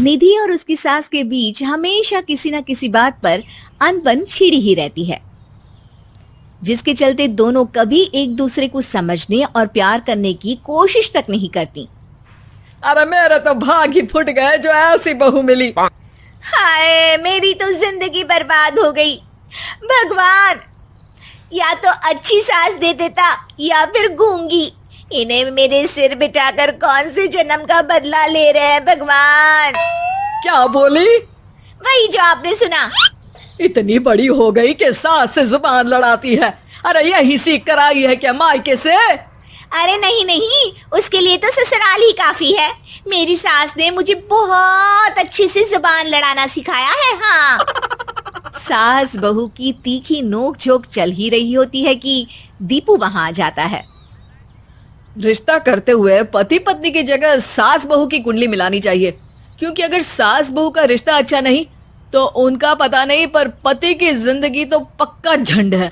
निधि और उसकी सास के बीच हमेशा किसी न किसी बात पर अनबन छिड़ी ही रहती है, जिसके चलते दोनों कभी एक दूसरे को समझने और प्यार करने की कोशिश तक नहीं करती। अरे मेरे तो भाग ही फुट गए जो ऐसी बहू मिली। हाय, मेरी तो जिंदगी बर्बाद हो गई। भगवान, या तो अच्छी सास दे देता या फिर गूंगी। इन्हें मेरे सिर बिठाकर कौन से जन्म का बदला ले रहे हैं भगवान। क्या बोली? वही जो आपने सुना। इतनी बड़ी हो गई कि सास से जुबान लड़ाती है। अरे यही सीख कर आई है क्या मायके से? अरे नहीं नहीं, उसके लिए तो ससुराल ही काफी है। मेरी सास ने मुझे बहुत अच्छे से जुबान लड़ाना सिखाया है। हाँ। सास बहू की तीखी नोक झोंक चल ही रही होती है कि दीपू वहां आ जाता है। रिश्ता करते हुए पति पत्नी की जगह सास बहू की कुंडली मिलानी चाहिए, क्योंकि अगर सास बहू का रिश्ता अच्छा नहीं तो उनका पता नहीं, पर पति की जिंदगी तो पक्का झंड है।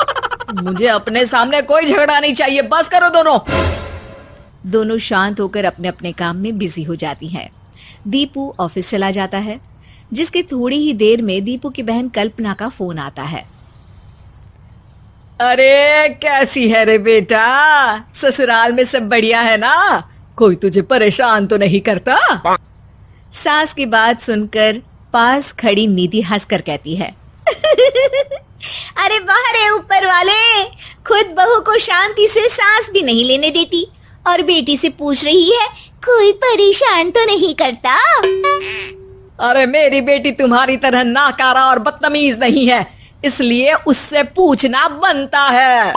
मुझे अपने सामने कोई झगड़ा नहीं चाहिए। बस करो दोनों। दोनों शांत होकर अपने अपने काम में बिजी हो जाती हैं। दीपू ऑफिस चला जाता है, जिसके थोड़ी ही देर में दीपू की बहन कल्पना का फोन आता है। अरे कैसी है रे बेटा? ससुराल में सब बढ़िया है ना? कोई तुझे परेशान तो नहीं करता? सास की बात सुनकर पास खड़ी निधि हंसकर कहती है, अरे वाह रे ऊपर वाले, खुद बहू को शांति से सांस भी नहीं लेने देती और बेटी से पूछ रही है कोई परेशान तो नहीं करता। अरे मेरी बेटी तुम्हारी तरह नाकारा और बदतमीज नहीं है, इसलिए उससे पूछना बनता है।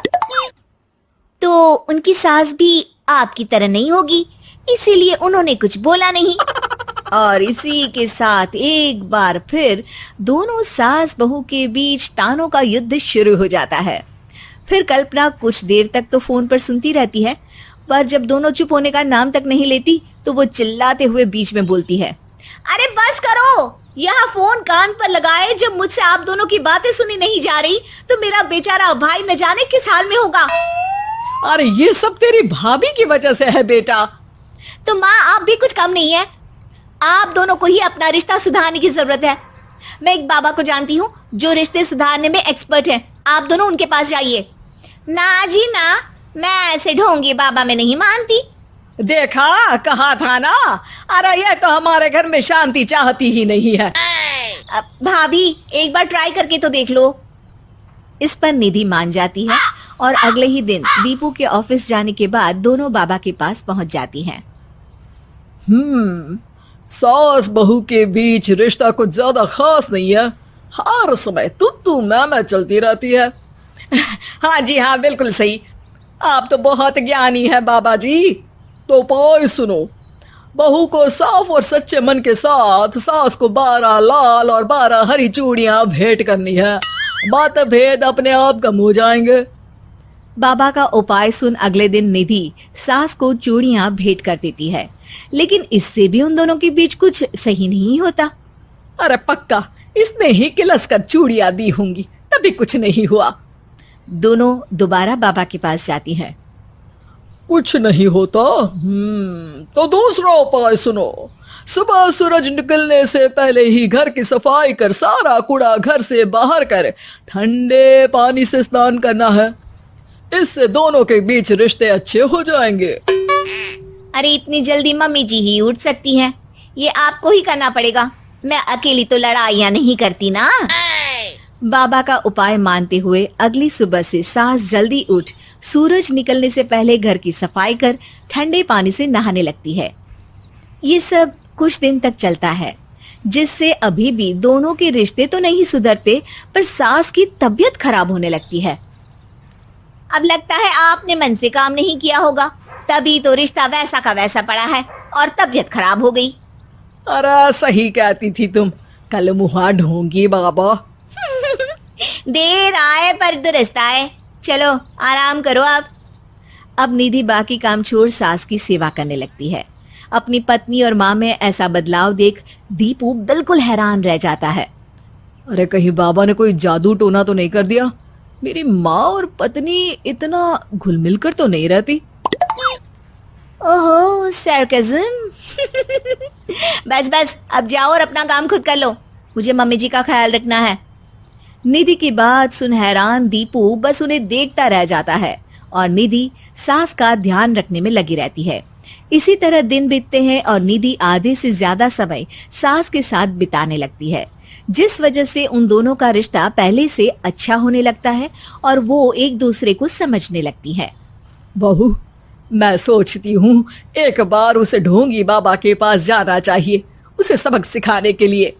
तो उनकी सास भी आपकी तरह नहीं होगी, इसीलिए उन्होंने कुछ बोला नहीं। और इसी के साथ एक बार फिर दोनों सास बहू के बीच तानों का युद्ध शुरू हो जाता है। फिर कल्पना कुछ देर तक तो फोन पर सुनती रहती है, पर जब दोनों चुप होने का नाम तक नहीं लेती तो वो चिल्लाते हुए बीच में बोलती है, अरे बस करो, यह फोन कान पर लगाए। जब मुझसे आप दोनों की बातें सुनी नहीं जा रही तो मेरा बेचारा भाई न जाने किस हाल में होगा। अरे ये सब तेरी भाभी की वजह से है बेटा। तो माँ, आप भी कुछ कम नहीं है। आप दोनों को ही अपना रिश्ता सुधारने की जरूरत है। मैं एक बाबा को जानती हूँ जो रिश्ते सुधारने में एक्सपर्ट हैं। आप दोनों उनके पास जाइए। ना जी ना, मैं ऐसे ढोंगी बाबा में नहीं मानती। देखा, कहा था ना। अरे ये तो हमारे घर में शांति चाहती ही नहीं है। भाभी, एक बार ट्राई करके तो देख लो। इस पर निधि मान जाती है और अगले ही दिन दीपू के ऑफिस जाने के बाद दोनों बाबा के पास पहुंच जाती हैं। सास बहू के बीच रिश्ता कुछ ज्यादा खास नहीं है। हर समय तू मैं चलती रहती है। हाँ जी हाँ, बिल्कुल सही। आप तो बहुत ज्ञानी है बाबा जी। तो पाई सुनो, बहू को साफ और सच्चे मन के साथ सास को 12 लाल और 12 हरी चूड़ियां भेंट करनी है। बात भेद अपने आप कम हो जाएंगे। बाबा का उपाय सुन अगले दिन निधि सास को चूड़ियां भेंट कर देती है, लेकिन इससे भी उन दोनों के बीच कुछ सही नहीं होता। अरे पक्का इसने ही किलस कर चूड़ियां दी होंगी, तभी कुछ नहीं हुआ। दोनों दोबारा बाबा के पास जाती हैं। कुछ नहीं होता। तो दूसरा उपाय सुनो। सुबह सूरज निकलने से पहले ही घर की सफाई कर सारा कूड़ा घर से बाहर कर ठंडे पानी से स्नान करना है। इससे दोनों के बीच रिश्ते अच्छे हो जाएंगे। अरे इतनी जल्दी मम्मी जी ही उठ सकती हैं? ये आपको ही करना पड़ेगा। मैं अकेली तो लड़ाइयाँ नहीं करती ना। बाबा का उपाय मानते हुए अगली सुबह से सास जल्दी उठ सूरज निकलने से पहले घर की सफाई कर ठंडे पानी से नहाने लगती है। ये सब कुछ दिन तक चलता है, जिससे अभी भी दोनों के रिश्ते तो नहीं सुधरते, पर सास की तबीयत खराब होने लगती है। अब लगता है आपने मन से काम नहीं किया होगा, तभी तो रिश्ता वैसा का वैसा पड़ा है और तबीयत खराब हो गई। अरे सही कहती थी तुम, कल मुहा ढोंगी बाबा। देर आए पर दुरुस्त आए। चलो आराम करो अब निधि बाकी काम छोड़ सास की सेवा करने लगती है। अपनी पत्नी और माँ में ऐसा बदलाव देख दीपू बिल्कुल हैरान रह जाता है। अरे कहीं बाबा ने कोई जादू टोना तो नहीं कर दिया? मेरी माँ और पत्नी इतना घुल मिल कर तो नहीं रहती। ओहो, सरकज़म। बस बस, अब जाओ और अपना काम खुद कर लो, मुझे मम्मी जी का ख्याल रखना है। निधि की बात सुन हैरान दीपू बस उन्हें देखता रह जाता है और निधि सास का ध्यान रखने में लगी रहती है। इसी तरह दिन बीतते हैं और निधि आधे से ज्यादा समय सास के साथ बिताने लगती है, जिस वजह से उन दोनों का रिश्ता पहले से अच्छा होने लगता है और वो एक दूसरे को समझने लगती है। बहू, मैं सोचती हूँ एक बार उसे ढोंगी बाबा के पास जाना चाहिए, उसे सबक सिखाने के लिए।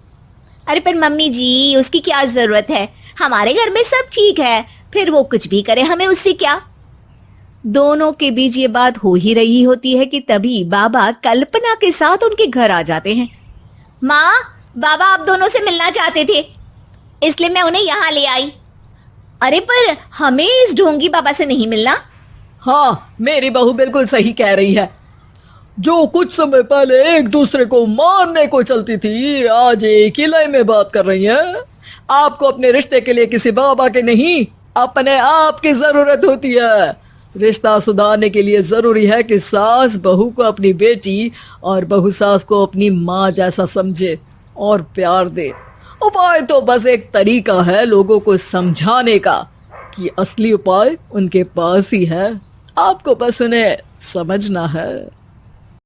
अरे पर मम्मी जी, उसकी क्या जरूरत है, हमारे घर में सब ठीक है, फिर वो कुछ भी करे, हमें उससे क्या। दोनों के बीच ये बात हो ही रही होती है कि तभी बाबा कल्पना के साथ उनके घर आ जाते हैं। माँ, बाबा आप दोनों से मिलना चाहते थे, इसलिए मैं उन्हें यहाँ ले आई। अरे पर हमें इस ढोंगी बाबा से नहीं मिलना। हाँ, मेरी बहू बिल्कुल सही कह रही है। जो कुछ समय पहले एक दूसरे को मारने को चलती थी, आज एक ही लय में बात कर रही है। आपको अपने रिश्ते के लिए किसी बाबा के नहीं, अपने आप की जरूरत होती है। रिश्ता सुधारने के लिए जरूरी है कि सास बहू को अपनी बेटी और बहू सास को अपनी माँ जैसा समझे और प्यार दे। उपाय तो बस एक तरीका है लोगों को समझाने का कि असली उपाय उनके पास ही है, आपको बस उन्हें समझना है।